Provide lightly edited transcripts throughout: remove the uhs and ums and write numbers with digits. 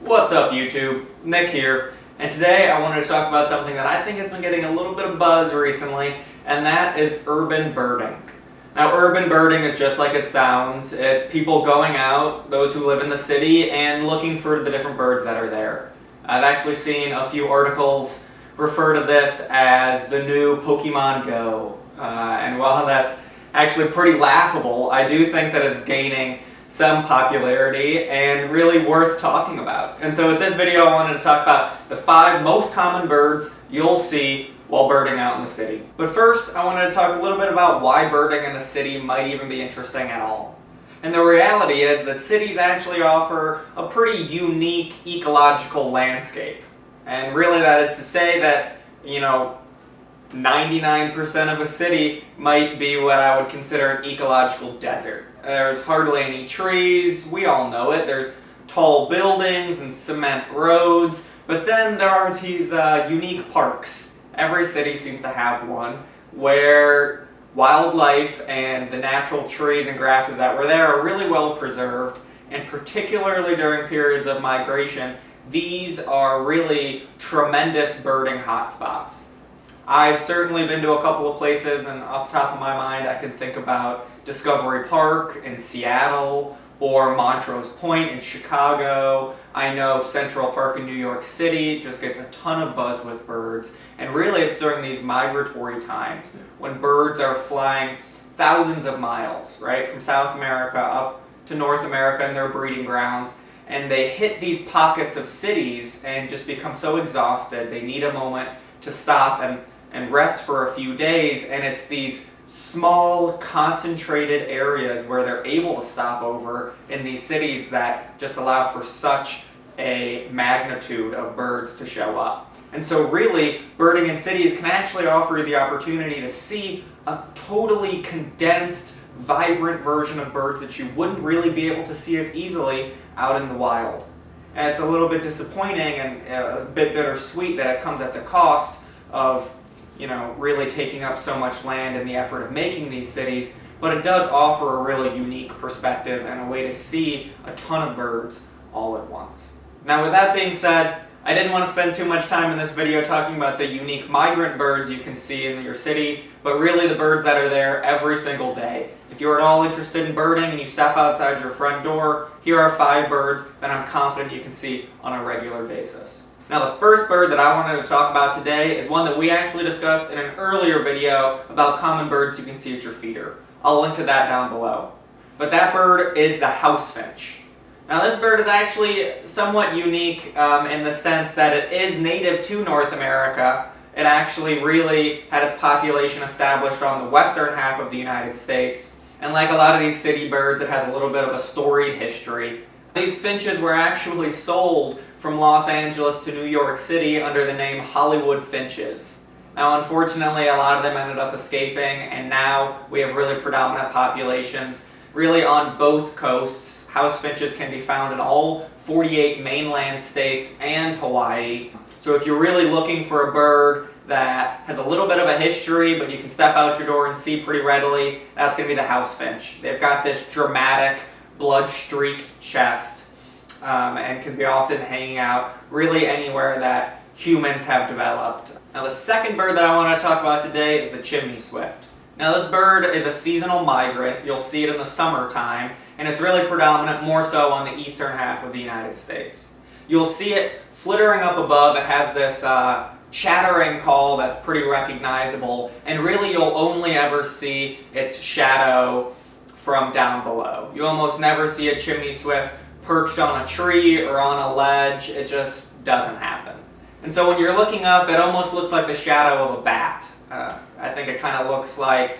What's up YouTube? Nick here, and today I wanted to talk about something that I think has been getting a little bit of buzz recently, and that is urban birding. Now urban birding is just like it sounds. It's people going out, those who live in the city, and looking for the different birds that are there. I've actually seen a few articles refer to this as the new Pokemon Go, and while that's actually pretty laughable, I do think that it's gaining some popularity and really worth talking about. And so with this video I wanted to talk about the 5 most common birds you'll see while birding out in the city. But first I wanted to talk a little bit about why birding in a city might even be interesting at all. And the reality is that cities actually offer a pretty unique ecological landscape. And really that is to say that, 99% of a city might be what I would consider an ecological desert. There's hardly any trees, we all know it. There's tall buildings and cement roads, but then there are these unique parks. Every city seems to have one where wildlife and the natural trees and grasses that were there are really well preserved, and particularly during periods of migration, these are really tremendous birding hotspots. I've certainly been to a couple of places, and off the top of my mind I can think about Discovery Park in Seattle or Montrose Point in Chicago. I know Central Park in New York City just gets a ton of buzz with birds, and really it's during these migratory times when birds are flying thousands of miles, right, from South America up to North America and their breeding grounds, and they hit these pockets of cities and just become so exhausted they need a moment to stop and rest for a few days, and it's these small concentrated areas where they're able to stop over in these cities that just allow for such a magnitude of birds to show up. And so really birding in cities can actually offer you the opportunity to see a totally condensed, vibrant version of birds that you wouldn't really be able to see as easily out in the wild. And it's a little bit disappointing and a bit bittersweet that it comes at the cost of really taking up so much land in the effort of making these cities, but it does offer a really unique perspective and a way to see a ton of birds all at once. Now with that being said, I didn't want to spend too much time in this video talking about the unique migrant birds you can see in your city, but really the birds that are there every single day. If you're at all interested in birding and you step outside your front door, here are 5 birds that I'm confident you can see on a regular basis. Now the first bird that I wanted to talk about today is one that we actually discussed in an earlier video about common birds you can see at your feeder. I'll link to that down below. But that bird is the house finch. Now this bird is actually somewhat unique in the sense that it is native to North America. It actually really had its population established on the western half of the United States. And like a lot of these city birds, it has a little bit of a storied history. These finches were actually sold from Los Angeles to New York City under the name Hollywood finches. Now unfortunately a lot of them ended up escaping, and now we have really predominant populations really on both coasts. House finches can be found in all 48 mainland states and Hawaii. So if you're really looking for a bird that has a little bit of a history but you can step out your door and see pretty readily, that's going to be the house finch. They've got this dramatic blood-streaked chest and can be often hanging out really anywhere that humans have developed. Now the second bird that I want to talk about today is the chimney swift. Now this bird is a seasonal migrant. You'll see it in the summertime, and it's really predominant more so on the eastern half of the United States. You'll see it flittering up above. It has this chattering call that's pretty recognizable, and really you'll only ever see its shadow from down below. You almost never see a chimney swift perched on a tree or on a ledge. It just doesn't happen. And so when you're looking up, it almost looks like the shadow of a bat. I think it kind of looks like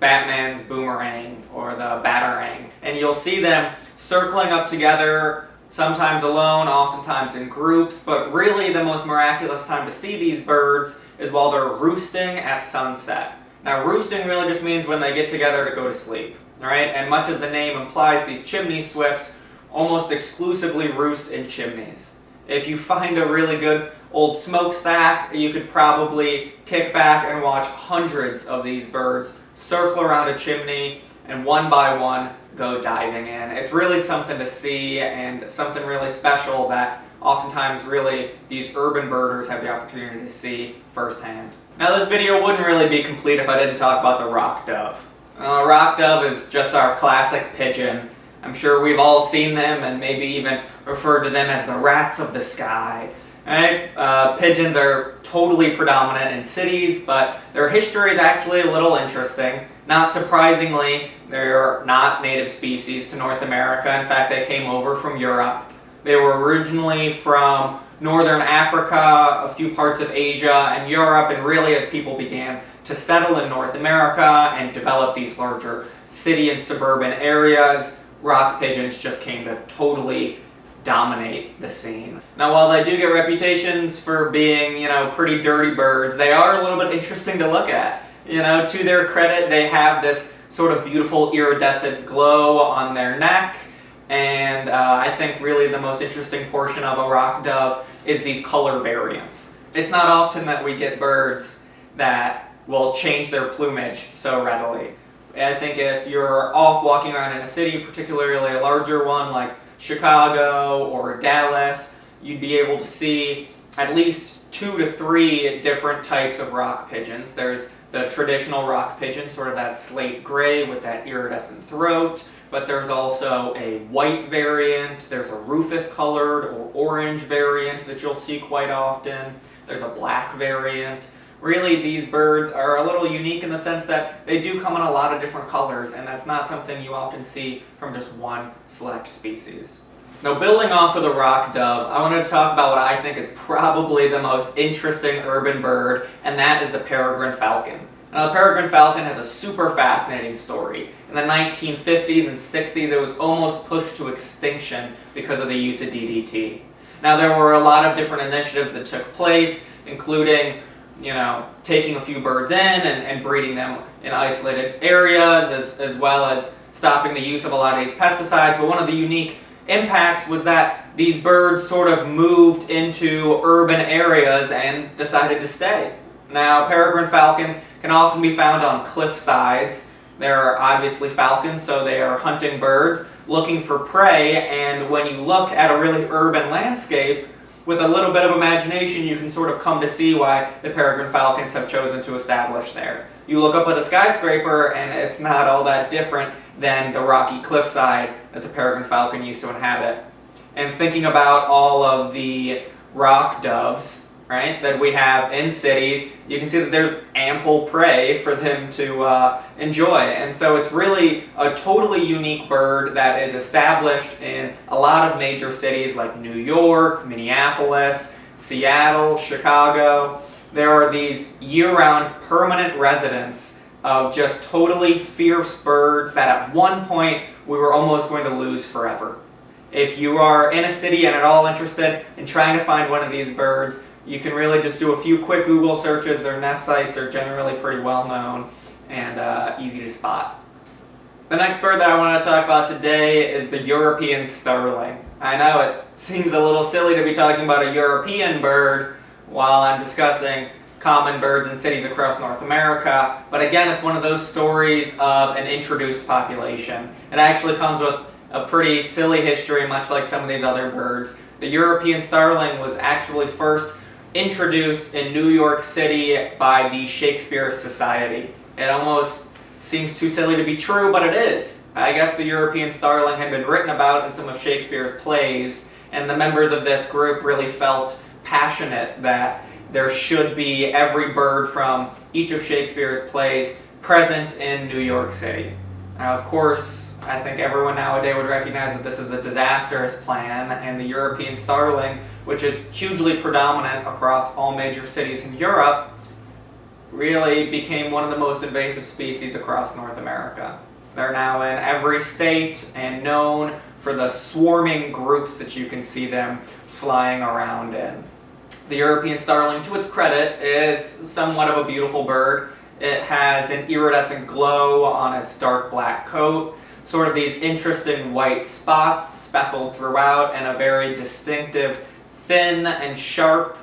Batman's boomerang or the batarang. And you'll see them circling up together, sometimes alone, oftentimes in groups, but really the most miraculous time to see these birds is while they're roosting at sunset. Now roosting really just means when they get together to go to sleep. Right? And much as the name implies, these chimney swifts almost exclusively roost in chimneys. If you find a really good old smokestack, you could probably kick back and watch hundreds of these birds circle around a chimney and one by one go diving in. It's really something to see and something really special that oftentimes really these urban birders have the opportunity to see firsthand. Now this video wouldn't really be complete if I didn't talk about the rock dove. Rock dove is just our classic pigeon. I'm sure we've all seen them and maybe even referred to them as the rats of the sky. Right? Pigeons are totally predominant in cities, but their history is actually a little interesting. Not surprisingly, they're not native species to North America. In fact, they came over from Europe. They were originally from northern Africa, a few parts of Asia, and Europe, and really as people began to settle in North America and develop these larger city and suburban areas, rock pigeons just came to totally dominate the scene. Now while they do get reputations for being, pretty dirty birds, they are a little bit interesting to look at. To their credit, they have this sort of beautiful iridescent glow on their neck, and I think really the most interesting portion of a rock dove is these color variants. It's not often that we get birds that will change their plumage so readily. I think if you're off walking around in a city, particularly a larger one like Chicago or Dallas, you'd be able to see at least 2 to 3 different types of rock pigeons. There's the traditional rock pigeon, sort of that slate gray with that iridescent throat, but there's also a white variant, there's a rufous colored or orange variant that you'll see quite often, there's a black variant. Really, these birds are a little unique in the sense that they do come in a lot of different colors, and that's not something you often see from just one select species. Now, building off of the rock dove, I want to talk about what I think is probably the most interesting urban bird, and that is the peregrine falcon. Now, the peregrine falcon has a super fascinating story. In the 1950s and 60s, it was almost pushed to extinction because of the use of DDT. Now, there were a lot of different initiatives that took place, including taking a few birds in and breeding them in isolated areas, as well as stopping the use of a lot of these pesticides. But one of the unique impacts was that these birds sort of moved into urban areas and decided to stay. Now, peregrine falcons can often be found on cliff sides. They're obviously falcons, so they are hunting birds, looking for prey, and when you look at a really urban landscape, with a little bit of imagination, you can sort of come to see why the peregrine falcons have chosen to establish there. You look up at a skyscraper and it's not all that different than the rocky cliffside that the peregrine falcon used to inhabit. And thinking about all of the rock doves, right, that we have in cities, you can see that there's ample prey for them to enjoy. And so it's really a totally unique bird that is established in a lot of major cities like New York, Minneapolis, Seattle, Chicago. There are these year-round permanent residents of just totally fierce birds that at one point we were almost going to lose forever. If you are in a city and at all interested in trying to find one of these birds, you can really just do a few quick Google searches. Their nest sites are generally pretty well known and easy to spot. The next bird that I want to talk about today is the European Starling. I know it seems a little silly to be talking about a European bird while I'm discussing common birds in cities across North America, but again, it's one of those stories of an introduced population. It actually comes with a pretty silly history, much like some of these other birds. The European Starling was actually first introduced in New York City by the Shakespeare Society. It almost seems too silly to be true, but it is. I guess the European Starling had been written about in some of Shakespeare's plays, and the members of this group really felt passionate that there should be every bird from each of Shakespeare's plays present in New York City. Now, of course, I think everyone nowadays would recognize that this is a disastrous plan, and the European Starling, which is hugely predominant across all major cities in Europe, really became one of the most invasive species across North America. They're now in every state and known for the swarming groups that you can see them flying around in. The European Starling, to its credit, is somewhat of a beautiful bird. It has an iridescent glow on its dark black coat, sort of these interesting white spots speckled throughout, and a very distinctive thin and sharp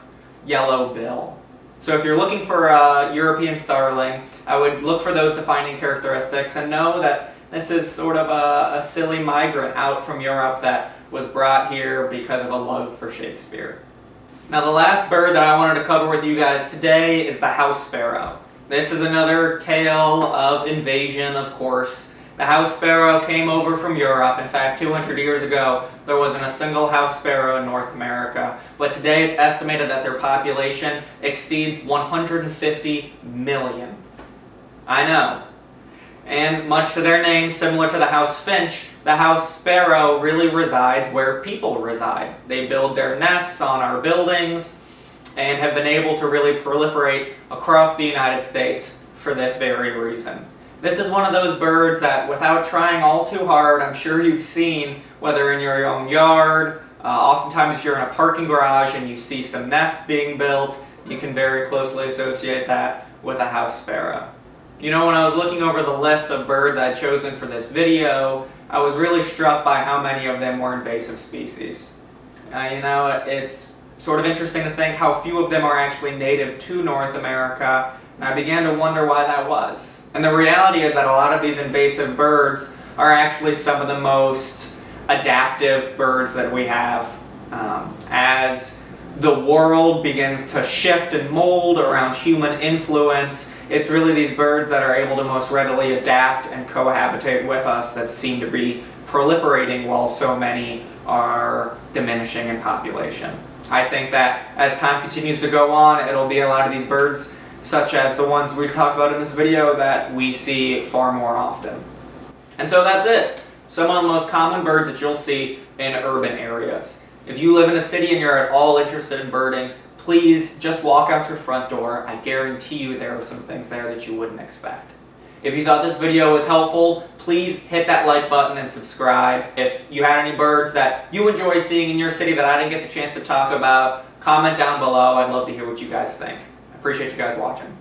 yellow bill. So if you're looking for a European Starling, I would look for those defining characteristics and know that This is sort of a silly migrant out from Europe that was brought here because of a love for Shakespeare. Now the last bird that I wanted to cover with you guys today is the house sparrow. This is another tale of invasion, of course. The house sparrow came over from Europe. In fact, 200 years ago, there wasn't a single house sparrow in North America. But today it's estimated that their population exceeds 150 million. I know. And much to their name, similar to the house finch, the house sparrow really resides where people reside. They build their nests on our buildings and have been able to really proliferate across the United States for this very reason. This is one of those birds that, without trying all too hard, I'm sure you've seen, whether in your own yard, oftentimes if you're in a parking garage and you see some nests being built, you can very closely associate that with a house sparrow. You know, when I was looking over the list of birds I'd chosen for this video, I was really struck by how many of them were invasive species. It's sort of interesting to think how few of them are actually native to North America, and I began to wonder why that was. And the reality is that a lot of these invasive birds are actually some of the most adaptive birds that we have. As the world begins to shift and mold around human influence, it's really these birds that are able to most readily adapt and cohabitate with us that seem to be proliferating while so many are diminishing in population. I think that as time continues to go on, it'll be a lot of these birds, such as the ones we've talked about in this video, that we see far more often. And so that's it. Some of the most common birds that you'll see in urban areas. If you live in a city and you're at all interested in birding, please just walk out your front door. I guarantee you there are some things there that you wouldn't expect. If you thought this video was helpful, please hit that like button and subscribe. If you had any birds that you enjoy seeing in your city that I didn't get the chance to talk about, comment down below. I'd love to hear what you guys think. I appreciate you guys watching.